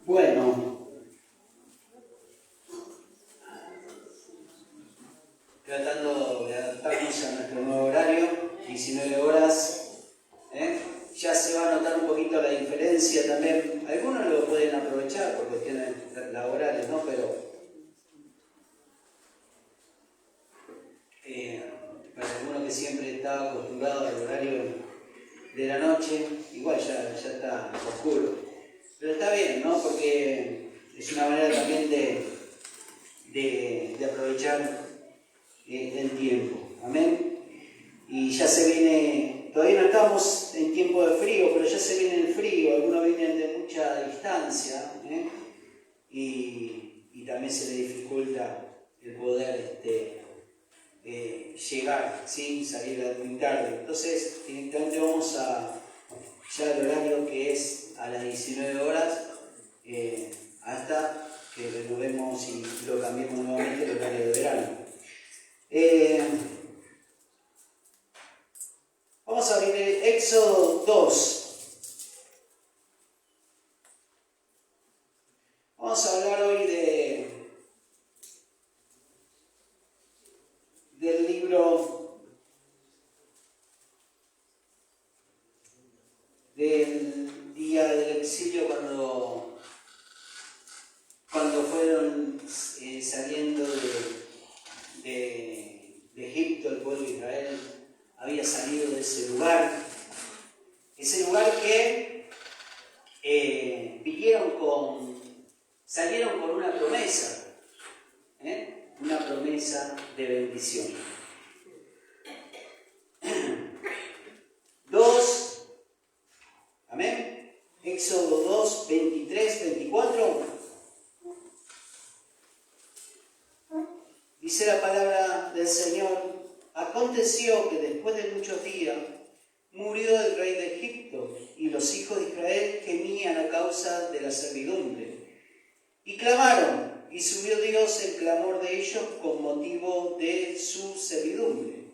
Bueno, tratando de adaptarnos a nuestro nuevo horario, 19 horas. Ya se va a notar un poquito la diferencia también. Algunos lo pueden aprovechar por cuestiones laborales, ¿no? Pero para alguno que siempre está acostumbrado al horario de la noche, igual ya está oscuro. Pero está bien, ¿no? Porque es una manera también de aprovechar el tiempo. Amén. Y ya se viene, todavía no estamos en tiempo de frío, pero ya se viene el frío, algunos vienen de mucha distancia, y también se le dificulta el poder llegar, ¿sí? Salir muy tarde. Entonces, directamente vamos ya al horario que es a las 19 horas, hasta que renovemos y lo cambiemos nuevamente el horario de verano. Vamos a abrir Éxodo 2. Vamos a hablar hoy del libro del día del exilio, cuando fueron saliendo de Egipto. El pueblo de Israel había salido de ese lugar que salieron con una promesa de bendición. 2, amén. Éxodo 2, 23, 24. Dice la palabra del Señor: aconteció que después de muchos días murió el rey de Egipto, y los hijos de Israel gemían a causa de la servidumbre. Y clamaron, y subió Dios el clamor de ellos con motivo de su servidumbre.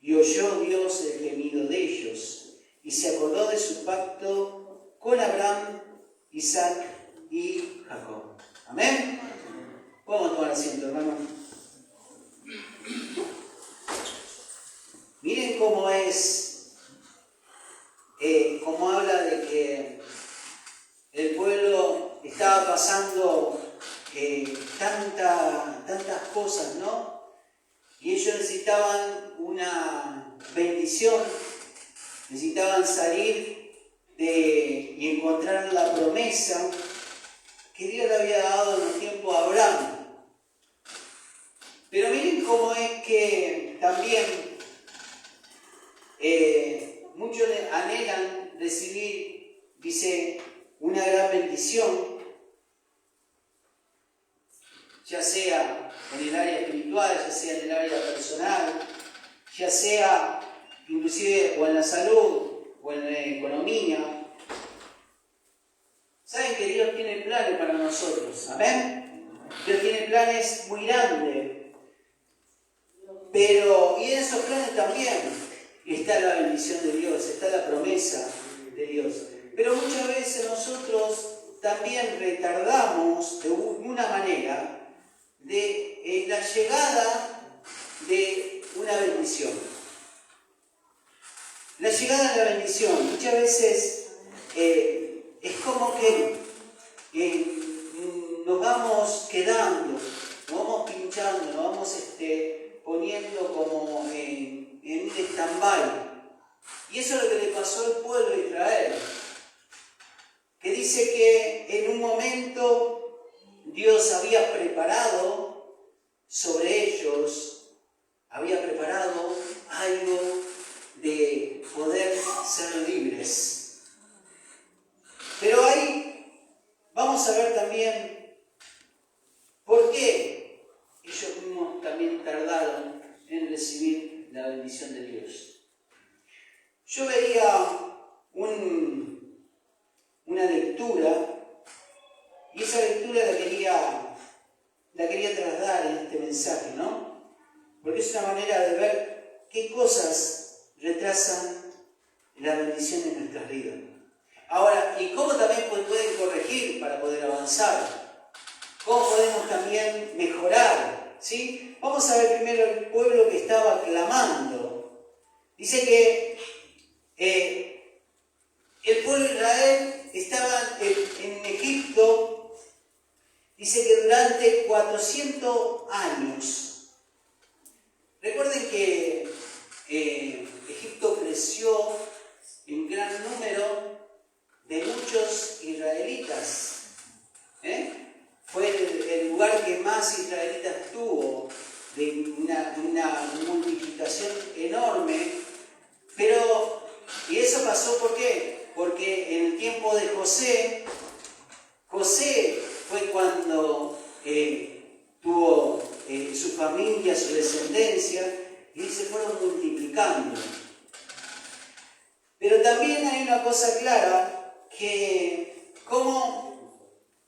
Y oyó Dios el gemido de ellos, y se acordó de su pacto con Abraham, Isaac y Jacob. Amén. Podemos tomar asiento, hermano. Miren cómo es, cómo habla de que el pueblo estaba pasando tantas cosas, ¿no? Y ellos necesitaban una bendición, necesitaban salir y encontrar la promesa que Dios le había dado en un tiempo a Abraham. Pero miren cómo es que también muchos anhelan recibir, dice, una gran bendición, ya sea en el área espiritual, ya sea en el área personal, ya sea inclusive o en la salud o en la economía. Saben que Dios tiene planes para nosotros, amén. Dios tiene planes muy grandes, y en esos planes también está la bendición de Dios, está la promesa de Dios. Pero muchas veces nosotros también retardamos de una manera la llegada de una bendición. La llegada de la bendición muchas veces es como que nos vamos quedando, nos vamos pinchando, nos vamos poniendo como en un stand-by. Y eso es lo que le pasó al pueblo de Israel, que dice que en un momento Dios había preparado sobre ellos, había preparado algo de poder ser libres. Pero ahí vamos a ver también por qué ellos mismos también tardaron en recibir la bendición de Dios. Yo veía una lectura, y esa lectura la quería trasladar en este mensaje, ¿no? Porque es una manera de ver qué cosas retrasan la bendición en nuestras vidas. Ahora, ¿y cómo también pueden corregir para poder avanzar avanzar? ¿Cómo podemos también mejorar? ¿Sí? Vamos a ver primero el pueblo que estaba clamando. Dice que el pueblo de Israel estaba en Egipto, dice que durante 400 años. Recuerden que Egipto creció en gran número de muchos israelitas. Fue el lugar que más israelitas tuvo, de una multiplicación enorme. Y eso pasó ¿por qué? Porque en el tiempo de José fue cuando tuvo su familia, su descendencia, y se fueron multiplicando. Pero también hay una cosa clara, que como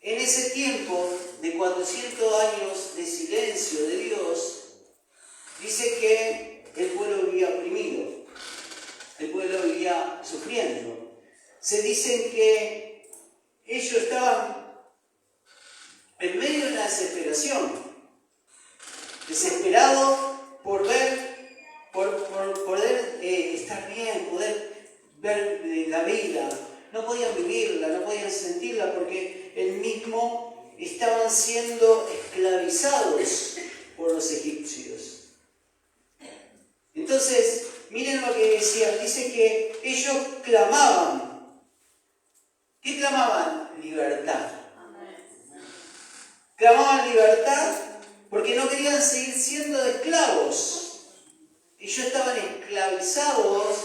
en ese tiempo de 400 años de silencio de Dios, dice que el pueblo vivía oprimido, el pueblo vivía sufriendo. Se dice que ellos estaban en medio de una desesperación, desesperados por poder estar bien, poder ver la vida. No podían vivirla, no podían sentirla, porque estaban siendo esclavizados por los egipcios. Entonces, miren lo que decía, dice que ellos clamaban. ¿Qué clamaban? Libertad. Clamaban libertad porque no querían seguir siendo esclavos. Ellos estaban esclavizados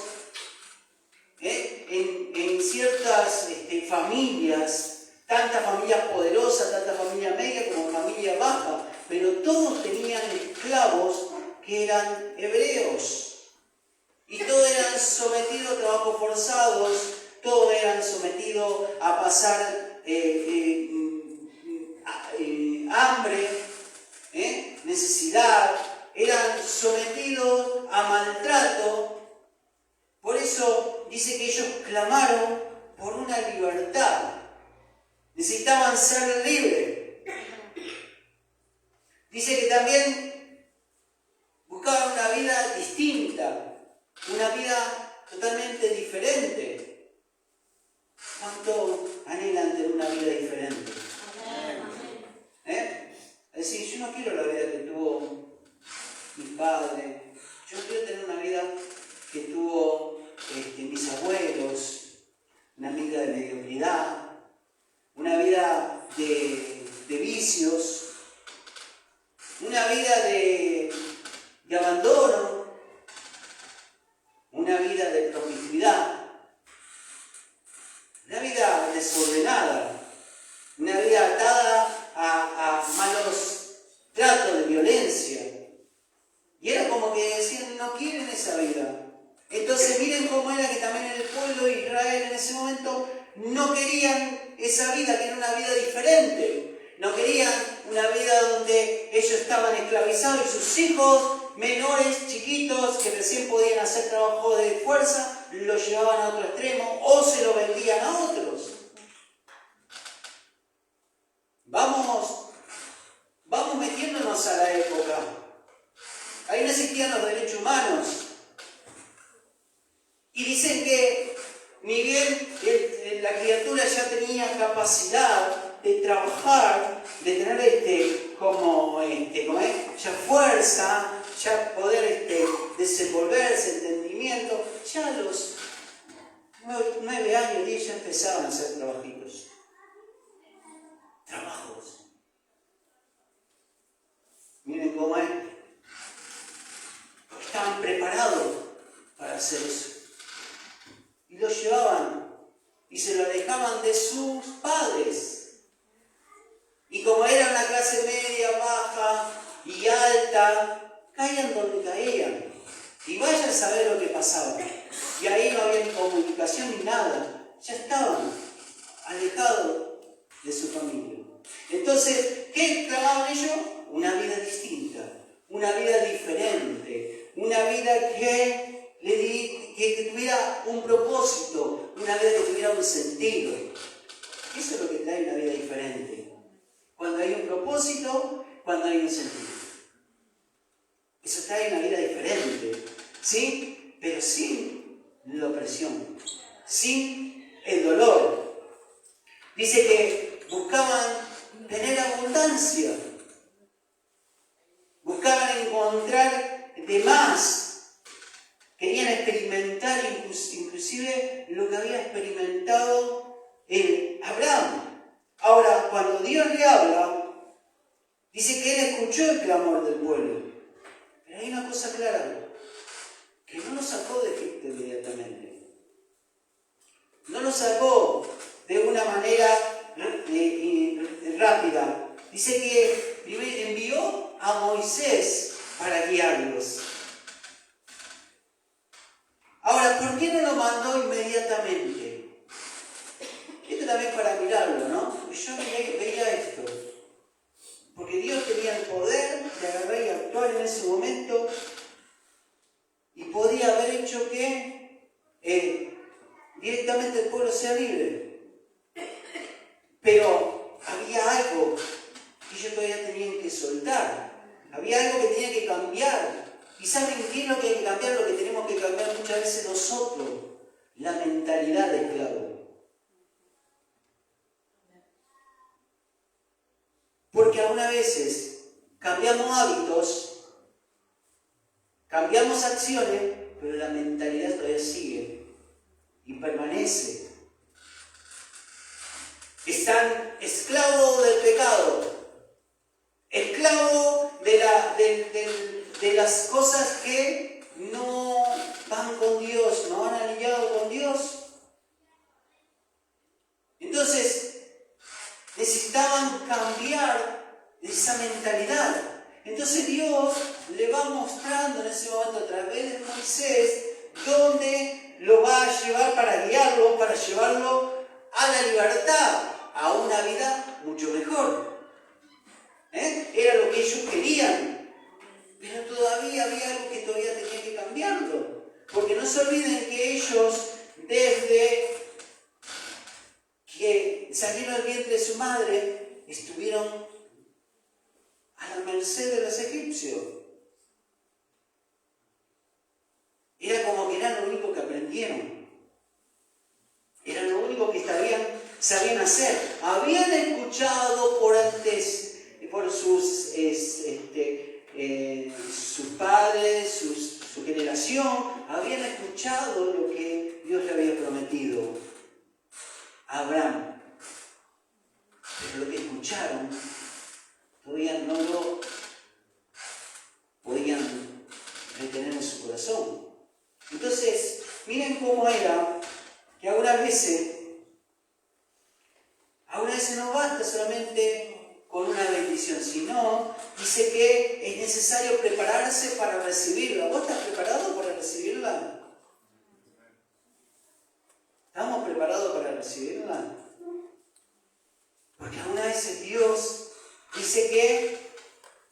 en ciertas familias, tantas familias poderosas, tanta familia media como familia baja, pero todos tenían esclavos que eran hebreos. Y todos eran sometidos a trabajos forzados, todos eran sometidos a pasar hambre, necesidad, eran sometidos a maltrato. Por eso dice que ellos clamaron por una libertad. Necesitaban ser libres. Dice que también buscaban una vida distinta, una vida totalmente diferente. ¿Cuánto anhelan tener una vida diferente? Es decir, yo no quiero la vida que tuvo mi padre, yo quiero tener una vida que tuvo mis abuelos, una vida de mediocridad, una vida de vicios, una vida de abandono, una vida de promiscuidad, una vida desordenada, una vida atada a malos tratos de violencia. Y era como que decían, no quieren esa vida. Entonces miren cómo era que también el pueblo de Israel en ese momento no querían esa vida, que era una vida diferente. No querían una vida donde ellos estaban esclavizados y sus hijos menores, chiquitos, que recién podían hacer trabajo de fuerza, los llevaban a otro extremo o se lo vendían a otros. Vamos metiéndonos a la época. Ahí no existían los derechos humanos. Y dicen que ni bien la criatura ya tenía capacidad de trabajar, de tener ya fuerza, ya poder desenvolverse, entendimiento, ya a los 9 años, 10 ya empezaban a hacer trabajitos. Trabajos. Miren cómo es. Estaban preparados para hacer eso. Y lo llevaban y se lo alejaban de sus padres. Y como era una clase media, baja y alta, caían donde caían. Y vayan a saber lo que pasaba. Y ahí no había ni comunicación ni nada. Ya estaban alejados de su familia. Entonces, ¿qué clamaban ellos? Una vida distinta, una vida diferente, una vida que tuviera un propósito, una vida que tuviera un sentido. Eso es lo que trae una vida diferente. cuando hay un propósito, cuando hay un sentido. Eso trae una vida diferente, ¿sí? Pero sin la opresión, sin el dolor. Dice que buscaban tener abundancia, buscaban encontrar de más, querían experimentar inclusive lo que había experimentado Abraham. Ahora, cuando Dios le habla, dice que Él escuchó el clamor del pueblo. Pero hay una cosa clara, que no lo sacó de Egipto inmediatamente. No lo sacó de una manera rápida. Dice que primero envió a Moisés para guiarlos. Ahora, ¿por qué no lo mandó inmediatamente? Esto también para mirarlo, ¿no? Porque yo veía esto. Porque Dios tenía el poder de agarrar y actuar en ese momento y podía haber hecho que directamente el pueblo sea libre. Pero había algo que ellos todavía tenían que soltar. Había algo que tenía que cambiar. ¿Y saben qué es lo que hay que cambiar? Lo que tenemos que cambiar muchas veces nosotros. La mentalidad de esclavo. Porque algunas veces cambiamos hábitos, cambiamos acciones, pero la mentalidad todavía sigue y permanece. Están esclavos del pecado, esclavos de las cosas que no van con Dios, no han alineado con Dios. Entonces, necesitaban cambiar esa mentalidad. Entonces Dios le va mostrando en ese momento a través de Moisés dónde lo va a llevar para guiarlo, para llevarlo a la libertad, a una vida mucho mejor. Era lo que ellos querían, pero todavía había algo que todavía tenía que cambiarlo. Porque no se olviden que ellos, desde que salieron del vientre de su madre, estuvieron a la merced de los egipcios. Era como que era lo único que aprendieron. Era lo único que sabían hacer. Habían escuchado por sus padres, su generación, habían escuchado lo que Dios le había prometido a Abraham. Pero lo que escucharon todavía no lo podían retener en su corazón. Entonces, miren cómo era que algunas veces no basta solamente con una bendición, sino dice que es necesario prepararse para recibirla. ¿Vos estás preparado para recibirla? ¿Estamos preparados para recibirla? Porque algunas veces Dios dice que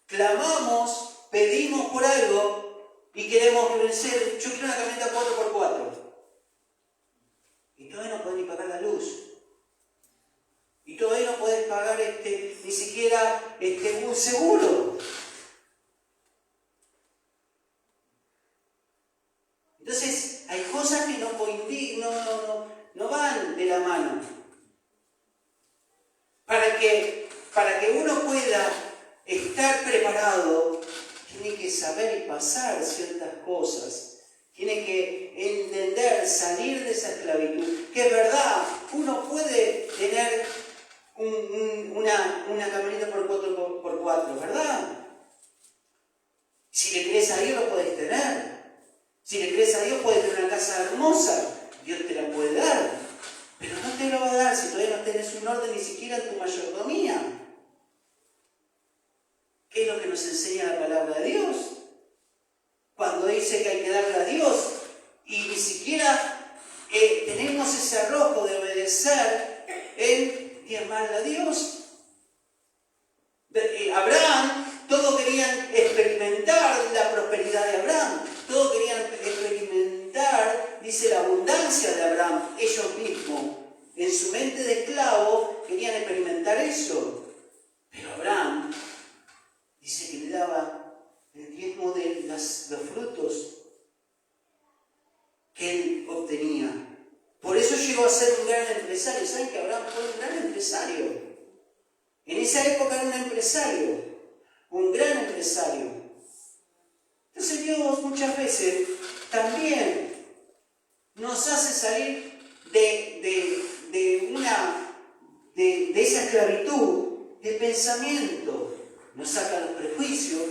clamamos, pedimos por algo y queremos vencer. Yo quiero una camioneta 4x4. Y todavía no podés ni pagar la luz. Y todavía no podés pagar ni siquiera un seguro. Entonces, hay cosas que no van de la mano. Para que uno pueda estar preparado, tiene que saber y pasar ciertas cosas. Tiene que entender, salir de esa esclavitud. Que es verdad, uno puede tener una camioneta por 4x4, ¿verdad? Si le crees a Dios lo puedes tener. Si le crees a Dios puedes tener una casa hermosa. Dios te la puede dar. Pero no te lo va a dar si todavía no tenés un orden ni siquiera en tu mayordomía. ¿Qué es lo que nos enseña la palabra de Dios? Cuando dice que hay que darle a Dios y ni siquiera tenemos ese arrojo de obedecer en diezmarle a Dios. Abraham, todos querían experimentar la prosperidad de Abraham, todos querían experimentar, dice, la abundancia de Abraham, ellos mismos, en su mente de esclavo, querían experimentar eso. empresario. ¿Saben que Abraham fue un gran empresario? En esa época era un empresario, un gran empresario. Entonces Dios muchas veces también nos hace salir de esa esclavitud de pensamiento. Nos saca los prejuicios,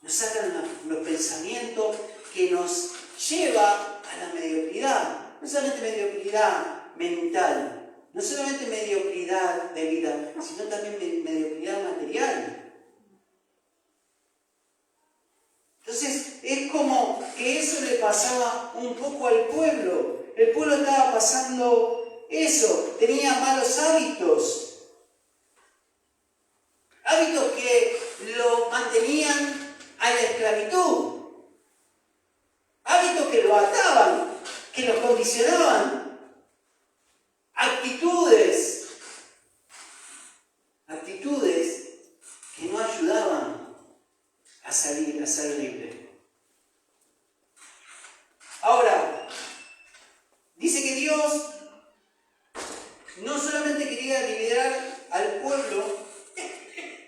nos sacan los pensamientos que nos lleva a la mediocridad. No solamente mediocridad mental, no solamente mediocridad de vida, sino también mediocridad material. Entonces es como que eso le pasaba un poco al pueblo. El pueblo estaba pasando eso, tenía malos hábitos. Hábitos que lo mantenían a la esclavitud. Hábitos que lo ataban, que lo condicionaban. Actitudes que no ayudaban a salir, a ser libre. Ahora, dice que Dios no solamente quería liberar al pueblo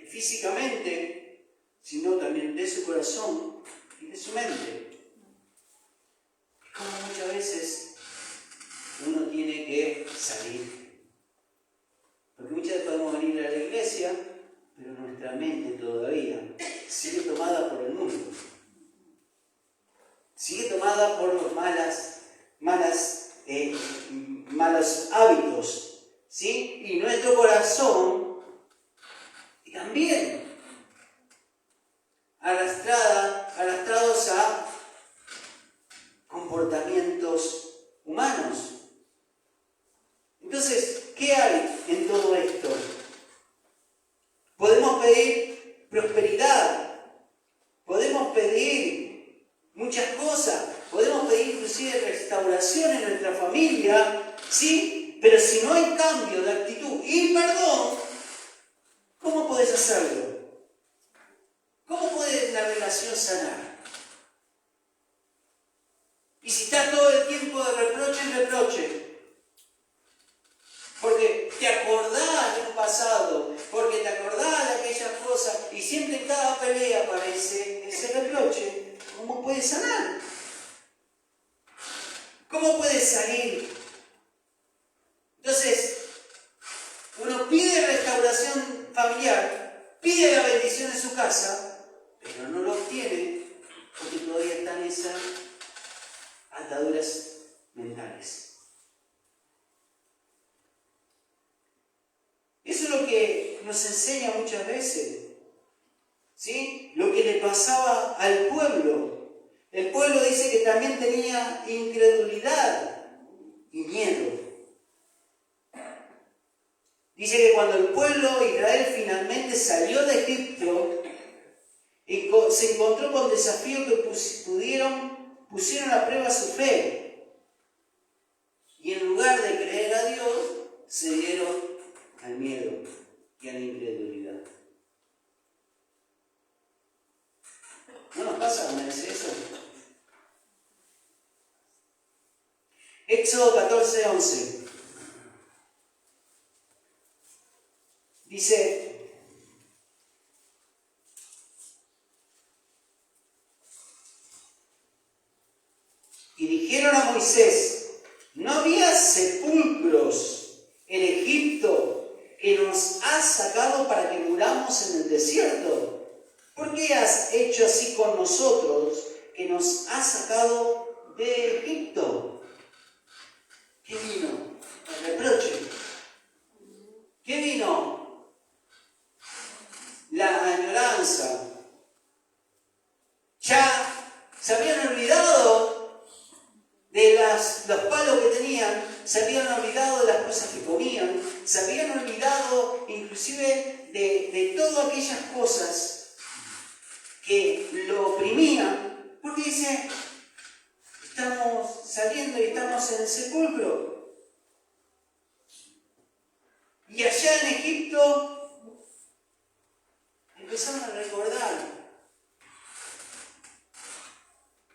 físicamente, sino también de su corazón y de su mente. Es como muchas veces uno tiene que salir. Porque muchas veces podemos venir a la iglesia, pero nuestra mente todavía sigue tomada por el mundo. Sigue tomada por los malos hábitos, ¿sí? Y nuestro corazón también arrastrados a comportamientos humanos. Entonces, ¿qué hay en todo esto? Podemos pedir prosperidad, podemos pedir muchas cosas, podemos pedir inclusive restauración en nuestra familia, ¿sí? Pero si no hay cambio de actitud y perdón, ¿cómo podés hacerlo? ¿Cómo puede la relación sanar? Y si estás todo el tiempo de reproche en reproche, porque te acordás de un pasado, porque te acordás de aquellas cosas, y siempre en cada pelea aparece ese reproche, ¿cómo puedes sanar? ¿Cómo puedes salir? Entonces, uno pide restauración familiar, pide la bendición en su casa, pero no lo obtiene porque todavía están esas ataduras mentales. Eso es lo que nos enseña muchas veces, ¿sí? Lo que le pasaba al pueblo. El pueblo dice que también tenía incredulidad y miedo. Dice que cuando el pueblo de Israel finalmente salió de Egipto y se encontró con desafíos que pusieron a prueba su fe. Y en lugar de creer a Dios, se dieron al miedo y a la incredulidad. ¿No nos pasa cuando dice eso? Éxodo 14:11 dice: y dijeron a Moisés: ¿no había sepulcros en Egipto que nos has sacado para que muramos en el desierto? ¿Por qué has hecho así con nosotros, que nos has sacado de Egipto? ¿Qué vino? El reproche. ¿Qué vino? La añoranza. Ya se habían olvidado de los palos que tenían, se habían olvidado de las cosas que comían, se habían olvidado inclusive de todas aquellas cosas que lo oprimían, porque dice: estamos saliendo y estamos en el sepulcro. Y allá en Egipto empezaron a recordar.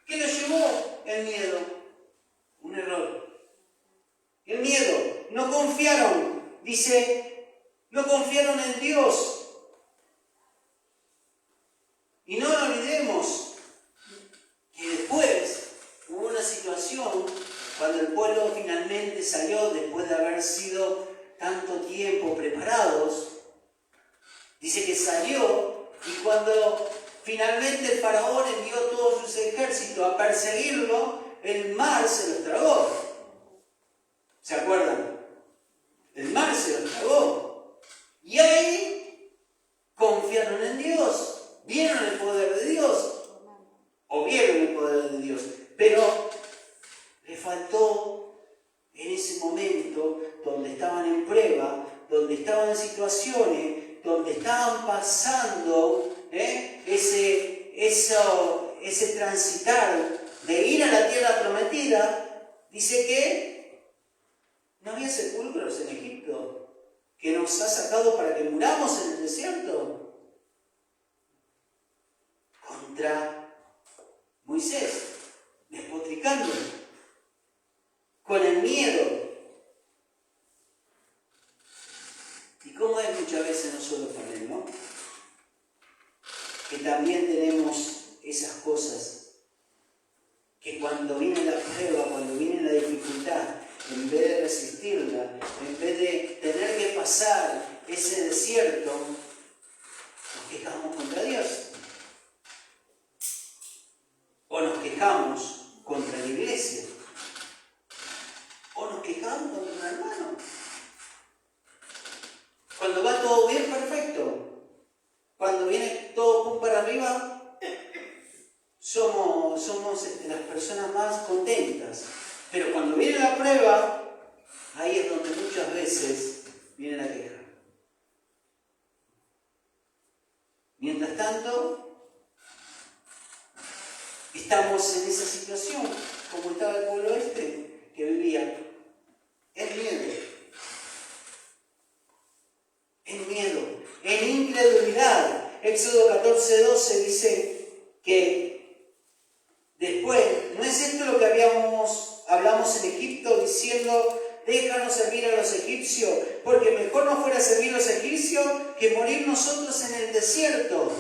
¿Qué los llevó? El miedo. Un error. El miedo. No confiar no confiaron en Dios. Y no nos olvidemos que después hubo una situación cuando el pueblo finalmente salió, después de haber sido tanto tiempo preparados. Dice que salió y cuando finalmente el faraón envió todos sus ejércitos a perseguirlo, el mar se los tragó. ¿Se acuerdan? El mar se los tragó. Y ahí confiaron en Dios. Vieron el poder de Dios. O vieron el poder de Dios. Pero le faltó en ese momento donde estaban en prueba, donde estaban en situaciones, donde estaban pasando ese transitar de ir a la tierra prometida. Dice que no había sepulcros en Egipto, que nos ha sacado para que muramos en el desierto. Contra Moisés, despotricando, con el miedo. Y como es muchas veces nosotros con él, ¿no? Que también tenemos esas cosas, que cuando viene la prueba, cuando viene la dificultad, en vez de resistirla, en vez de tener que pasar ese desierto, nos quejamos contra Dios. O nos quejamos contra la iglesia. O nos quejamos contra un hermano. Cuando va todo bien, perfecto. Cuando viene todo pum para arriba, somos las personas más contentas. Pero cuando viene la prueba, ahí es donde muchas veces viene la queja. Mientras tanto, estamos en esa situación, como estaba el pueblo que vivía en miedo. En miedo, en incredulidad. Éxodo 14:12 dice que después, ¿no es esto lo que hablamos en Egipto diciendo, déjanos servir a los egipcios, porque mejor nos fuera servir a los egipcios que morir nosotros en el desierto?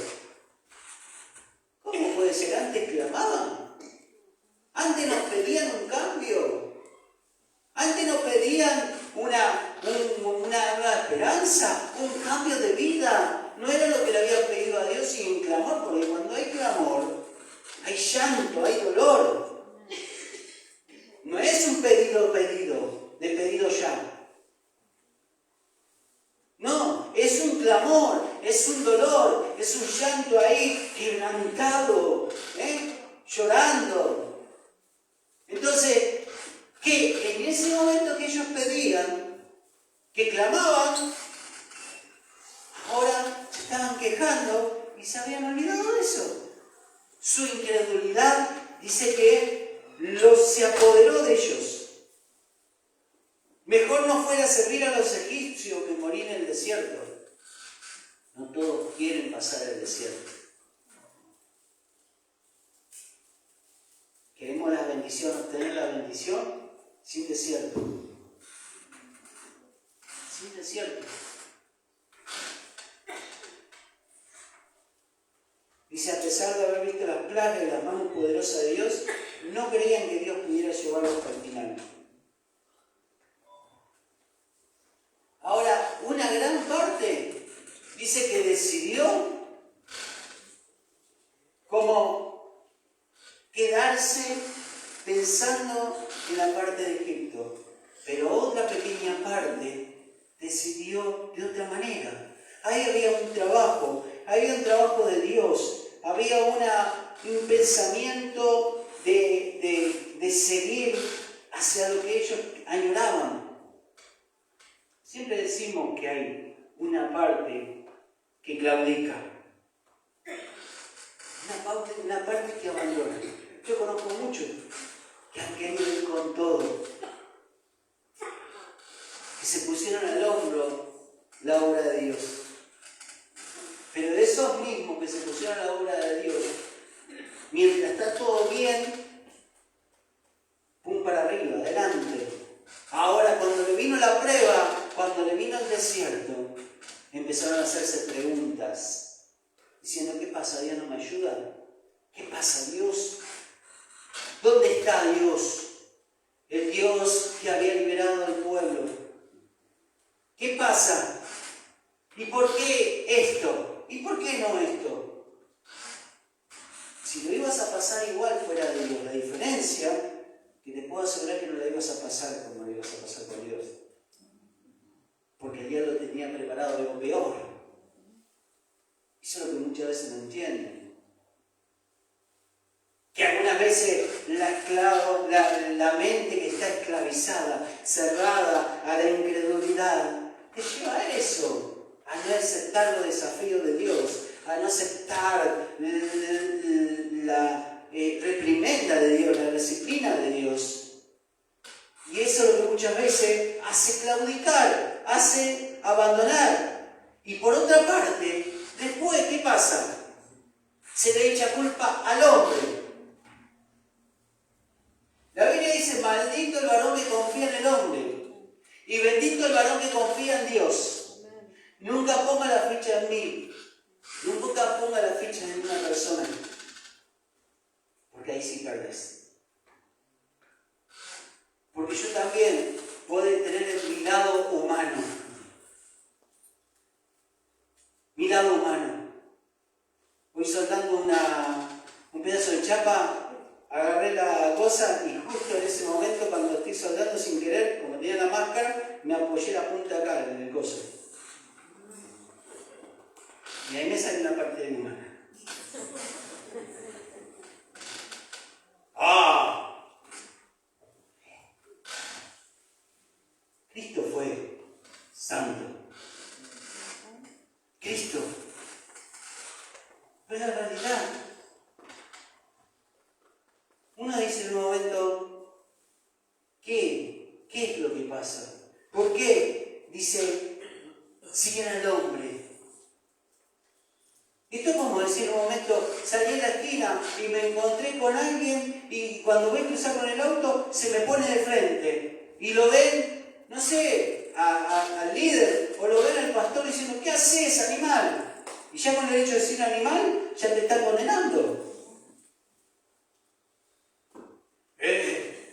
¿Cómo puede ser? Antes clamaban, antes nos pedían un cambio, antes nos pedían una nueva esperanza, un cambio de vida. No era lo que le habían pedido a Dios sin clamor, porque cuando hay clamor, hay llanto, hay dolor. No es un pedido de pedido ya. No, es un clamor, es un dolor, es un llanto ahí quebrantado, llorando. Entonces, que en ese momento que ellos pedían, que clamaban, ahora se estaban quejando y se habían olvidado de eso. Su incredulidad dice que se apoderó de ellos. Mejor no fuera servir a los egipcios que morir en el desierto. No todos quieren pasar el desierto. Queremos la bendición, obtener la bendición sin desierto. Sin desierto. Dice, a pesar de haber visto las plagas y las manos poderosas de Dios, no creían que Dios pudiera llevarlos hasta el final. Ahora, una gran parte dice que decidió como quedarse pensando en la parte de Egipto, pero otra pequeña parte decidió de otra manera. Ahí había un trabajo de Dios, había un pensamiento de seguir hacia lo que ellos añoraban. Siempre decimos que hay una parte que claudica, una parte que abandona. Yo conozco muchos que han querido ir con todo, que se pusieron al hombro la obra de Dios. Pero de esos mismos que se pusieron a la obra de Dios, mientras está todo bien, pum para arriba, adelante. Ahora, cuando le vino la prueba, cuando le vino el desierto, empezaron a hacerse preguntas, diciendo, ¿qué pasa? ¿Dios no me ayuda? ¿Qué pasa, Dios? ¿Dónde está Dios? El Dios que había liberado al pueblo. ¿Qué pasa? ¿Y por qué esto? ¿Y por qué no esto? Si lo ibas a pasar igual fuera de Dios, la diferencia, que te puedo asegurar que no la ibas a pasar como la ibas a pasar con Dios. Porque Dios lo tenía preparado algo peor. Eso es lo que muchas veces no entienden. Que algunas veces la mente que está esclavizada, cerrada a la incredulidad, te lleva a eso, a no aceptar los desafíos de Dios, a no aceptar la reprimenda de Dios, la disciplina de Dios. Y eso es lo que muchas veces hace claudicar, hace abandonar. Y por otra parte, después, ¿qué pasa? Se le echa culpa al hombre. La Biblia dice, maldito el varón que confía en el hombre y bendito el varón que confía en Dios. Nunca ponga la ficha en mí, nunca ponga la ficha en una persona, porque ahí sí perdés. Porque yo también puedo tener mi lado humano. Mi lado humano. Voy soldando un pedazo de chapa. Agarré la cosa y justo en ese momento, cuando estoy soldando sin querer, como tenía la máscara, me apoyé la punta acá en el coso. Y ahí me sale una parte de mi mano. ¡Ah! Cristo fue santo. Cristo. Pero la realidad. Uno dice en un momento, ¿qué es lo que pasa? ¿Por qué? Dice, siguen al hombre. Esto es como decir en un momento, salí a la esquina y me encontré con alguien y cuando voy a cruzar con el auto se me pone de frente. Y lo ven, no sé, al líder o lo ven al pastor diciendo, ¿qué haces, animal? Y ya con el hecho de decir animal, ya te están condenando.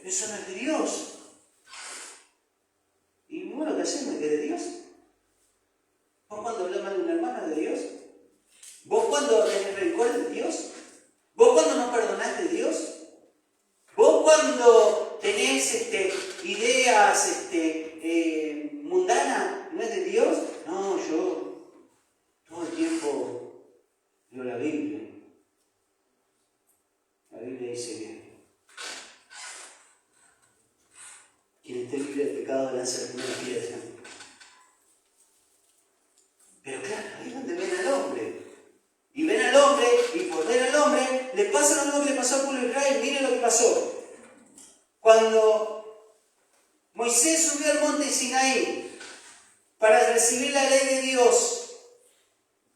Eso no es de Dios. Y bueno, ¿qué hacemos? ¿Que es de Dios? ¿Vos cuando hablas mal de un hermano es de Dios? ¿Vos cuando tenés rencor de Dios? ¿Vos cuando no perdonás de Dios? ¿Vos cuando tenés ideas mundanas no es de Dios? No, yo todo el tiempo leo la Biblia. La Biblia dice que quien esté libre de pecado lance la primera piedra. Pero claro, ahí es donde ven al hombre. Y ven al hombre, y por ver al hombre, le pasa lo mismo que le pasó al pueblo de Israel. Miren lo que pasó. Cuando Moisés subió al monte Sinaí para recibir la ley de Dios,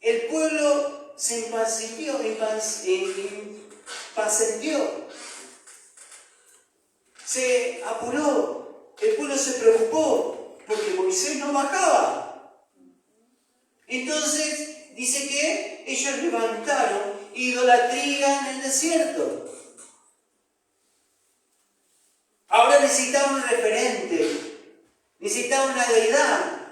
el pueblo se impacienció. Se apuró. El pueblo se preocupó porque Moisés no bajaba. Entonces dice que ellos levantaron idolatría en el desierto. Ahora necesitaban un referente, necesitaban una deidad.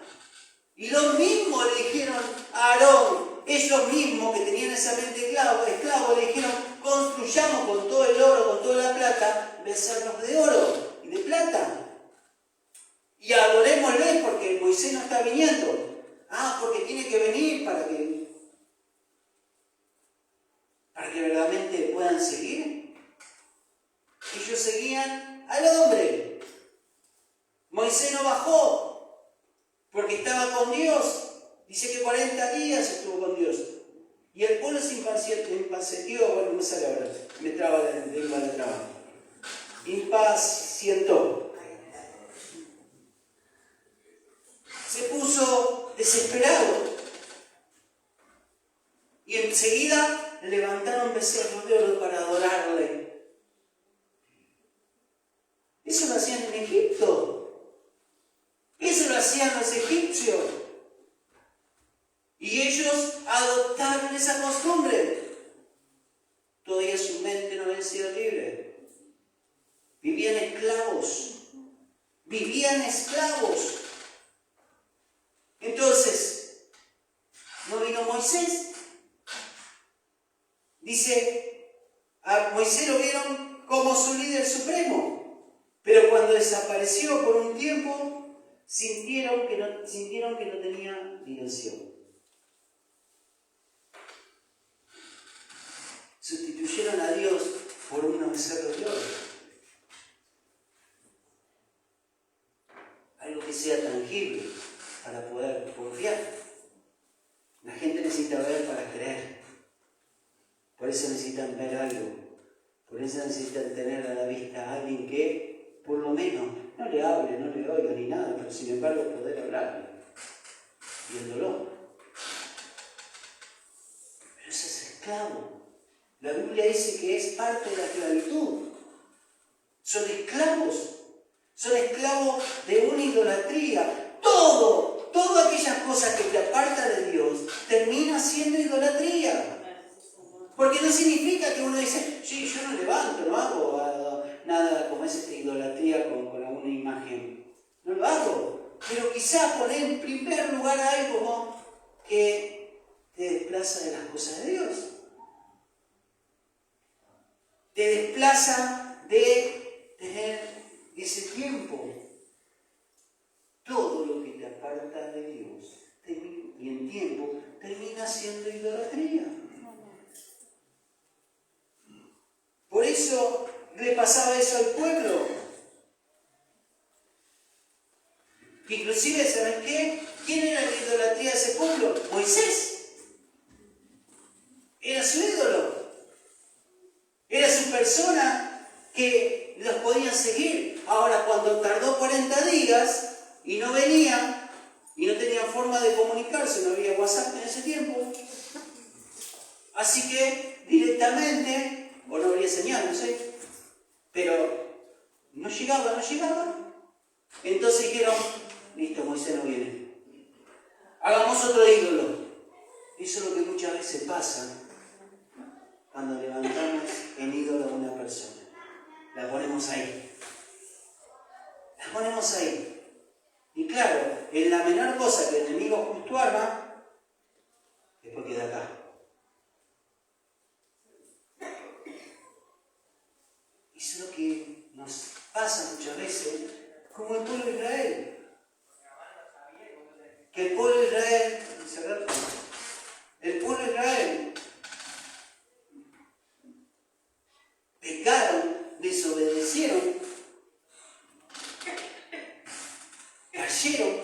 Y lo mismo le dijeron a Aarón, ellos mismos que tenían esa mente esclavo, le dijeron, construyamos con todo el oro, con toda la plata, becerros de oro y de plata. Y adorémosle porque Moisés no está viniendo. Porque tiene que venir para que verdaderamente puedan seguir. Ellos seguían al hombre. Moisés no bajó porque estaba con Dios. Dice que 40 días estuvo con Dios. Y el pueblo se impacientó. Bueno, me sale ahora. Me traba la lengua de trabajo. Impacientó. Se puso desesperado. Y enseguida levantaron becerros de oro para adorarle. Eso lo hacían en Egipto. Eso lo hacían los egipcios. Y ellos adoptaron esa costumbre. Todavía su mente no había sido libre. Vivían esclavos. Vivían esclavos. Entonces, ¿no vino Moisés? Dice, a Moisés lo vieron como su líder supremo. Pero cuando desapareció por un tiempo, sintieron que no tenía dirección. Sustituyeron a Dios por un becerro de oro. Algo que sea tangible para poder confiar. La gente necesita ver para creer. Por eso necesitan ver algo. Por eso necesitan tener a la vista a alguien que, por lo menos, no le hable, no le oiga ni nada, pero sin embargo poder hablarle, viéndolo. Pero ese es esclavo. La Biblia dice que es parte de la esclavitud. Son esclavos de una idolatría. Todas aquellas cosas que te apartan de Dios, termina siendo idolatría. Porque no significa que uno dice, sí, yo no levanto, no hago nada como es idolatría con alguna imagen. No lo hago. Pero quizás poner en primer lugar algo que te desplaza de las cosas de Dios. Te desplaza de tener ese tiempo. Todo lo que te aparta de Dios y en tiempo termina siendo idolatría. Por eso le pasaba eso al pueblo. Inclusive, ¿saben qué? ¿Quién era la idolatría de ese pueblo? Moisés. Era su ídolo. Era su persona que los podía seguir. Ahora, cuando tardó 40 días y no venía, y no tenían forma de comunicarse, no había WhatsApp en ese tiempo, así que directamente, o no habría señal, no sé, pero no llegaba. Entonces dijeron, listo, Moisés no viene. Hagamos otro ídolo. Eso es lo que muchas veces pasa cuando levantamos en ídolo a una persona. La ponemos ahí. Y claro, en la menor cosa que el enemigo justo arma, después queda acá. Eso es lo que nos pasa muchas veces, como el pueblo de Israel. Que el pueblo de Israel pecaron, desobedecieron, cayeron.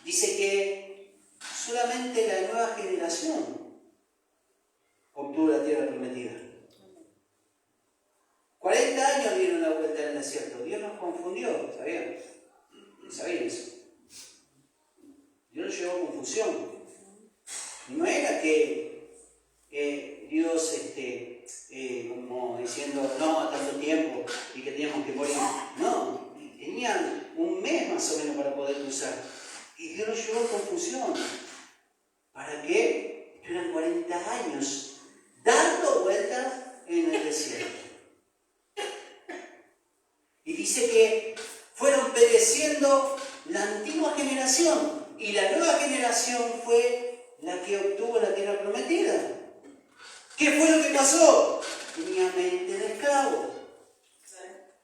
Dice que solamente la nueva generación obtuvo la tierra prometida. 40 años dieron la vuelta en el desierto. Dios nos confundió, ¿sabían? ¿Sabían eso? Dios nos llevó a confusión. No era que Dios, como diciendo, no, tanto tiempo y que teníamos que morir. No, tenían un mes más o menos para poder cruzar. Y Dios nos llevó a confusión. ¿Para qué? Eran 40 años dando vueltas en el desierto. Y dice que fueron pereciendo la antigua generación y la nueva generación fue la que obtuvo la tierra prometida. ¿Qué fue lo que pasó? Tenía mente de esclavo.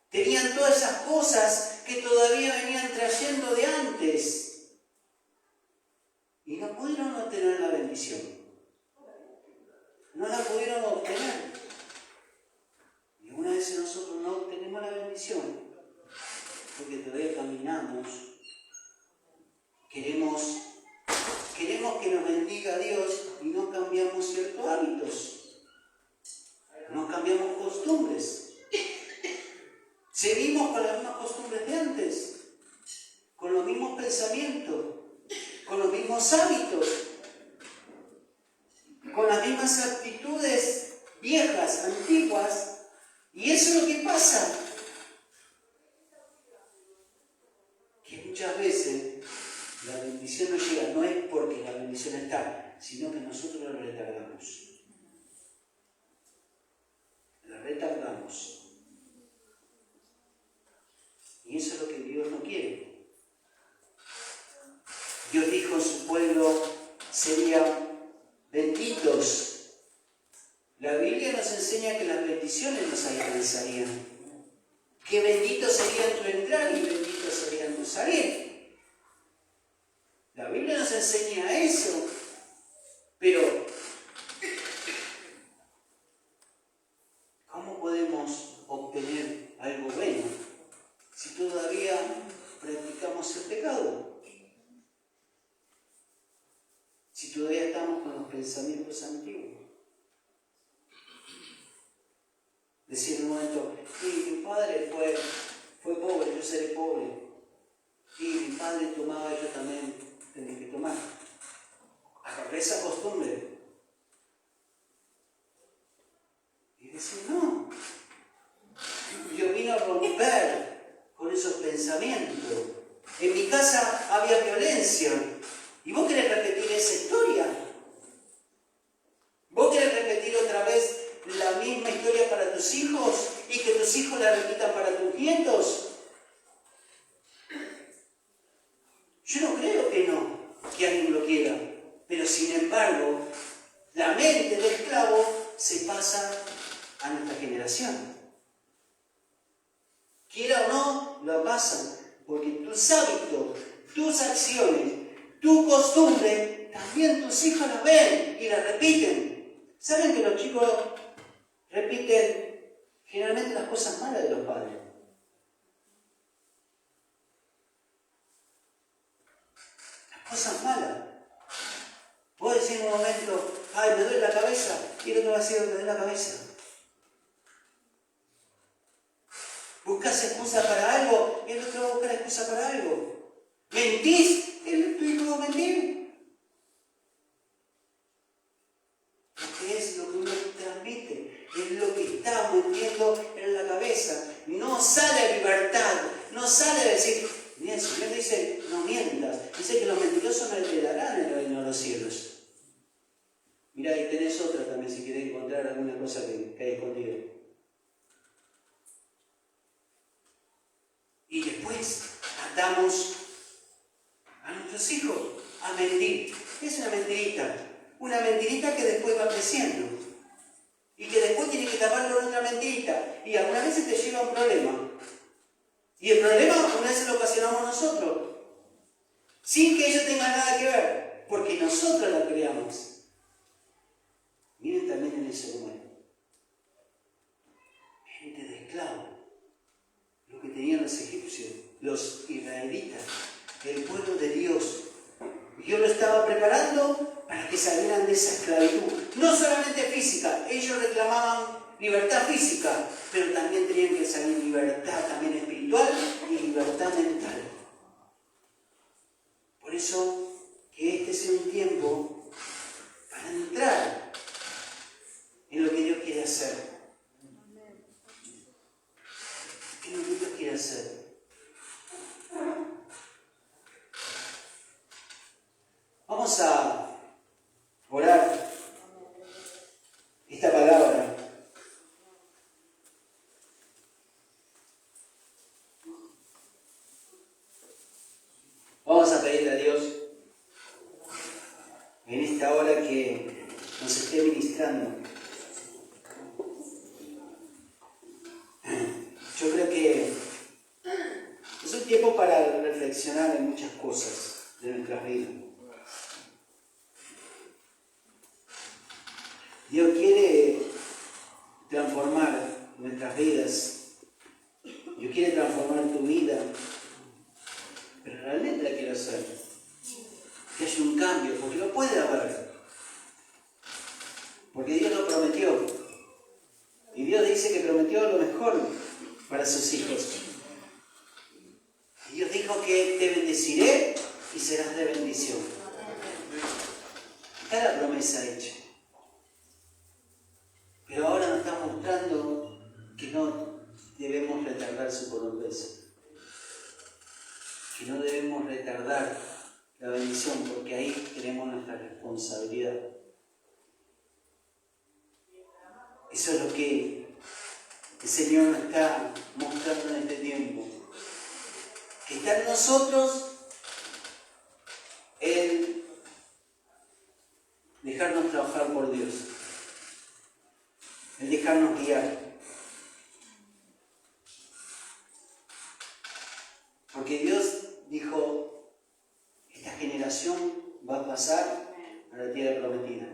Tenían todas esas cosas que todavía venían trayendo de antes. Y no pudieron obtener la bendición. No la pudieron obtener. Y una vez nosotros no obtenemos la bendición, porque todavía caminamos, queremos que nos bendiga Dios y no cambiamos ciertos hábitos, no cambiamos costumbres. Seguimos con las mismas costumbres de antes, con los mismos pensamientos, con los mismos hábitos, con las mismas actitudes viejas, antiguas, y eso es lo que pasa. Que muchas veces la bendición no llega, no es porque la bendición está, sino que nosotros la retardamos. La retardamos. Y eso es lo que Dios no quiere. Dios dijo en su pueblo serían benditos. La Biblia nos enseña que las bendiciones nos alcanzarían. Que bendito sería tu entrar y bendito sería tu salir. La Biblia nos enseña eso. Pero, ¿cómo podemos obtener algo bueno si todavía practicamos el pecado? Si todavía estamos con los pensamientos antiguos. Decir en un momento, sí, mi padre fue pobre, yo seré pobre. Y mi padre tomaba, yo también tenía que tomar. Agarré esa costumbre. Y decir, no. Yo vine a romper con esos pensamientos. En mi casa había violencia. ¿Y vos querés repetir esa historia? ¿Vos querés repetir otra vez la misma historia para tus hijos y que tus hijos la repitan para tus nietos? Yo no creo que alguien lo quiera, pero sin embargo, la mente del esclavo se pasa a nuestra generación. Quiera o no, lo pasan, porque tus hábitos, tus acciones, tu costumbre, también tus hijos las ven y las repiten. ¿Saben que los chicos repiten generalmente las cosas malas de los padres? Las cosas malas. Vos decís en un momento, ay, me duele la cabeza, y el otro va a decir, me duele la cabeza. Buscas excusa para algo, y el otro va a buscar excusa para algo. Mentís, tu hijo va a mentir. Porque es lo que uno transmite, es lo que está metiendo en la cabeza. No sale a libertad, no sale a decir, mira, el Señor dice, no mientas. Dice que los mentirosos no heredarán el reino de los cielos. Mirá, ahí tenés otra también, si querés encontrar alguna cosa que hay escondida. Y después atamos a nuestros hijos a mentir. Es una mentirita que después va creciendo. Y que después tiene que taparlo con otra mentirita. Y algunas veces te lleva a un problema. Y el problema una vez lo ocasionamos nosotros. Sin que ellos tengan nada que ver. Porque nosotros la creamos. Miren también en el ser humano. Gente de esclavo. Lo que tenían los egipcios, los israelitas, el pueblo de Dios. Dios lo estaba preparando para que salieran de esa esclavitud. No solamente física, ellos reclamaban libertad física, pero también tenían que salir libertad también espiritual y libertad mental. Por eso, que este sea un tiempo para entrar en lo que Dios quiere hacer. En lo que Dios quiere hacer. Vamos a orar esta palabra. Vamos a pedirle a Dios en esta hora que nos esté ministrando. Yo creo que es un tiempo para reflexionar en muchas cosas de nuestras vidas. Dios quiere transformar nuestras vidas. Dios quiere transformar tu vida. Pero realmente la quiere hacer. Que haya un cambio, porque lo puede haber. Porque Dios lo prometió. Y Dios dice que prometió lo mejor para sus hijos. Y Dios dijo que te bendeciré y serás de bendición. Está la promesa hecha. Pero ahora nos está mostrando que no debemos retardar su promesa. Que no debemos retardar la bendición, porque ahí tenemos nuestra responsabilidad. responsabilidad. Eso es lo que el Señor nos está mostrando en este tiempo. Que está en nosotros el dejarnos trabajar por Dios, el dejarnos guiar. Porque Dios dijo, esta generación va a pasar a la tierra prometida.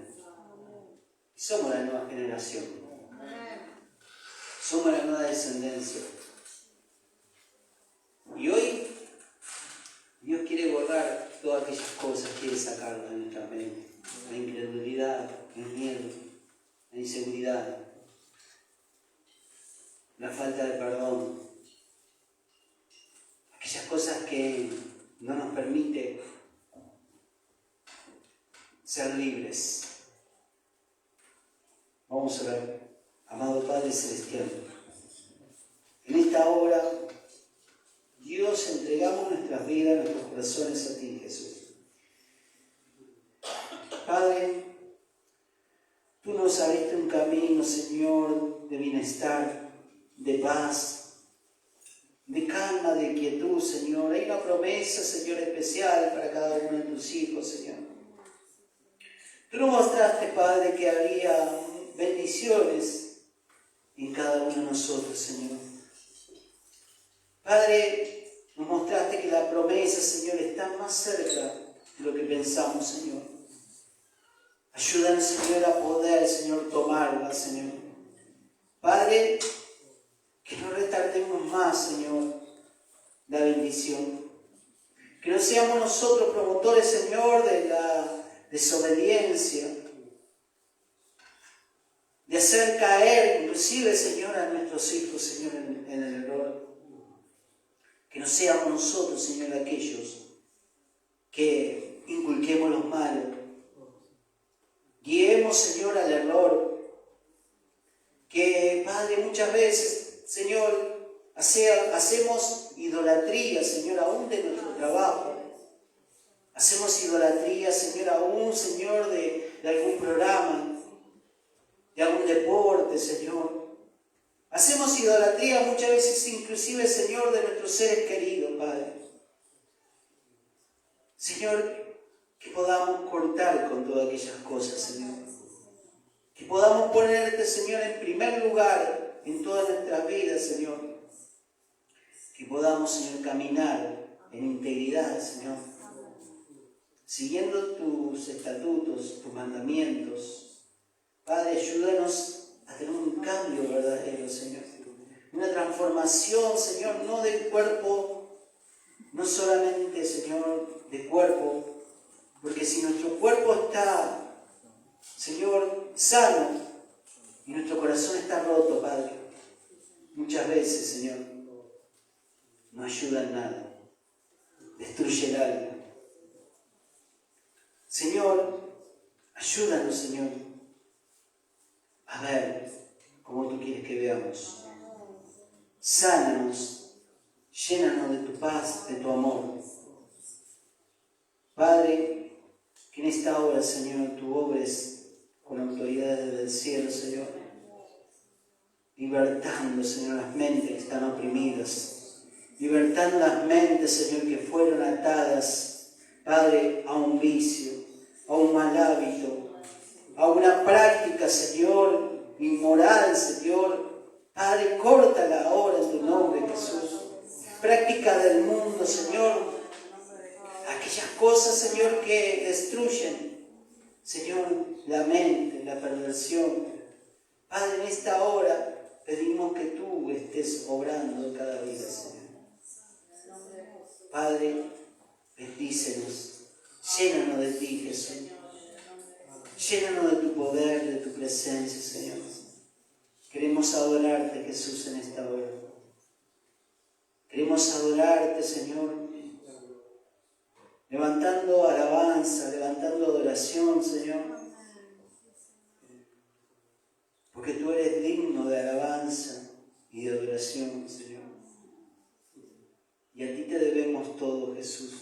Y somos la nueva generación. Somos la nueva descendencia. Y hoy Dios quiere borrar todas aquellas cosas, quiere sacarlas de nuestra mente. La incredulidad, el miedo, la inseguridad, la falta de perdón. Aquellas cosas que no nos permiten ser libres. Vamos a ver, amado Padre Celestial, en esta hora, Dios, entregamos nuestras vidas, nuestros corazones a ti, Jesús. Padre, tú nos abriste un camino, Señor, de bienestar, de paz, de calma, de quietud, Señor. Hay una promesa, Señor, especial para cada uno de tus hijos, Señor. Tú nos mostraste, Padre, que había bendiciones en cada uno de nosotros, Señor. Padre, nos mostraste que la promesa, Señor, está más cerca de lo que pensamos, Señor. Ayúdanos, Señor, a poder, Señor, tomarla, Señor. Padre, que no retardemos más, Señor, la bendición. Que no seamos nosotros promotores, Señor, de la desobediencia, de hacer caer, inclusive, Señor, a nuestros hijos, Señor, en el error. Que no seamos nosotros, Señor, aquellos que inculquemos los malos. Guiemos, Señor, al error. Que, Padre, muchas veces, Señor, hacemos idolatría, Señor, aún de nuestro trabajo. Hacemos idolatría, Señor, aún, Señor, de algún programa, de algún deporte, Señor. Hacemos idolatría muchas veces, inclusive, Señor, de nuestros seres queridos, Padre. Señor, que podamos cortar con todas aquellas cosas, Señor. Que podamos ponerte, Señor, en primer lugar en todas nuestras vidas, Señor. Que podamos, Señor, caminar en integridad, Señor. Siguiendo tus estatutos, tus mandamientos. Padre, ayúdanos a tener un cambio verdadero, Señor. Una transformación, Señor, no del cuerpo, no solamente, Señor, de cuerpo, porque si nuestro cuerpo está, Señor, sano y nuestro corazón está roto, Padre, muchas veces, Señor, no ayuda en nada, destruye el alma. Señor, ayúdanos, Señor, a ver como tú quieres que veamos. Sánanos, llénanos de tu paz, de tu amor. Padre, que en esta hora, Señor, tú obres con autoridad desde el cielo, Señor, libertando, Señor, las mentes que están oprimidas, libertando las mentes, Señor, que fueron atadas, Padre, a un vicio, a un mal hábito, a una práctica, Señor, inmoral, Señor. Padre, córtala ahora en tu nombre, Jesús. Práctica del mundo, Señor. Aquellas cosas, Señor, que destruyen, Señor, la mente, la perversión. Padre, en esta hora pedimos que tú estés obrando en cada vida, Señor. Padre, bendícenos, llénanos de ti, Jesús. Llénanos de tu poder, de tu presencia, Señor. Queremos adorarte, Jesús, en esta hora. Queremos adorarte, Señor, levantando alabanza, levantando adoración, Señor. Porque tú eres digno de alabanza y de adoración, Señor. Y a ti te debemos todo, Jesús.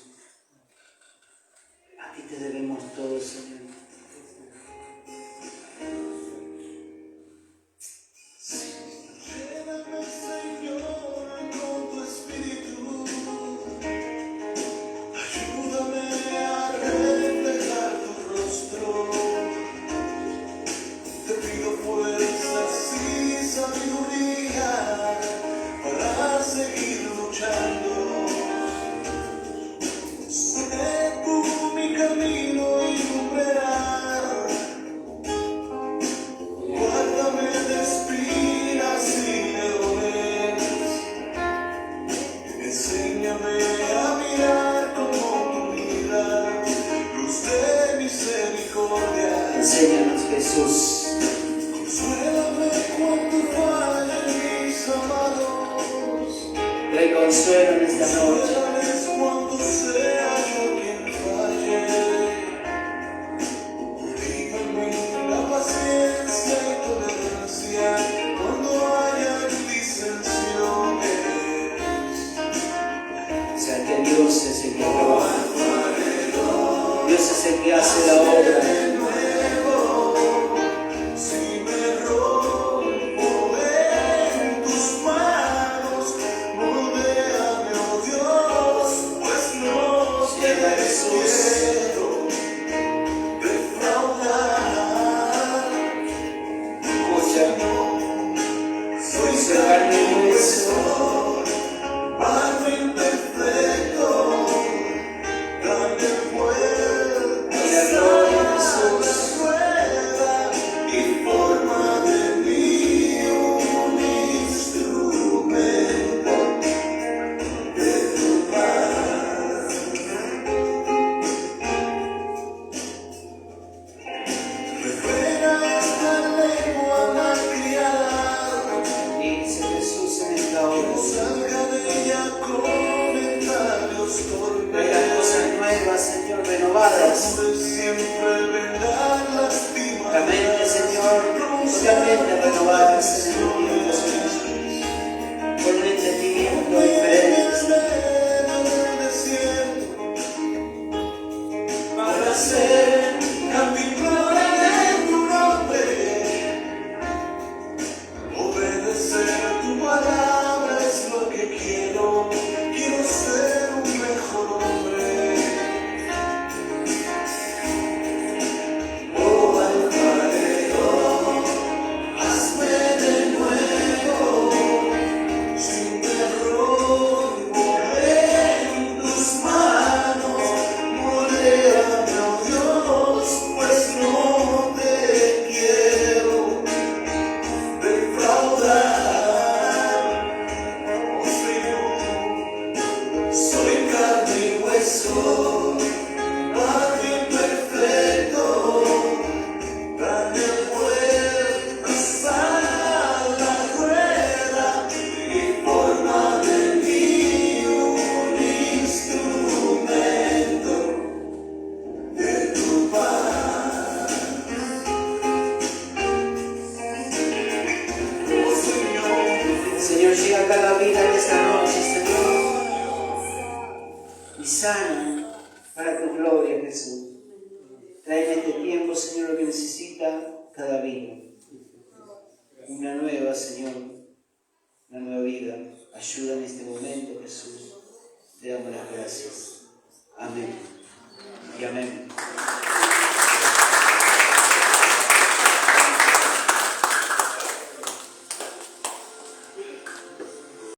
A ti te debemos todo, Señor. Enséñanos, Jesús. Consuélame cuando fallen mis amados. Trae consuelo en esta noche. Consuélame cuando sea yo quien falle. Dígame la paciencia y tolerancia cuando haya disensiones. O sea que Dios es el que trabaja. Dios es el que hace la obra. Si me rompo en tus manos, modéame, oh Dios, pues no te quiero defraudar. Escucha, Soy carne y hueso. barro imperfecto, dame vueltas Y la gloria de Jesús. a la rueda y forma de mí un instrumento de tu paz. Refrena esta lengua malcriada, Dice Jesús en esta que hora. no salga de ella comentarios Trae las cosas torpes. nuevas, Señor, renovadas. Siempre vendrán lastimas. La mente, Señor, totalmente renovadas en el tiempo, Señor. Con un entendimiento diferente. Para ser cantimplora de tu nombre, obedecer tu palabra es lo que quiero. Quiero ser un mejor hombre. Oh, alfarero, hazme de nuevo. Si me rompo en tus manos, moléame, oh Dios, pues no te quiero defraudar. Oh Señor, soy carne y hueso, barro imperfecto, dame vueltas a la rueda y forma de mí un instrumento de tu paz. Oh Señor, Señor, llega a cada vida en esta noche, Señor. Y sana para tu gloria, Jesús. Trae en este tiempo, Señor, lo que necesita cada vida. Una nueva, Señor, una nueva vida. Ayuda en este momento, Jesús. Te damos las gracias. Amén. Y amén.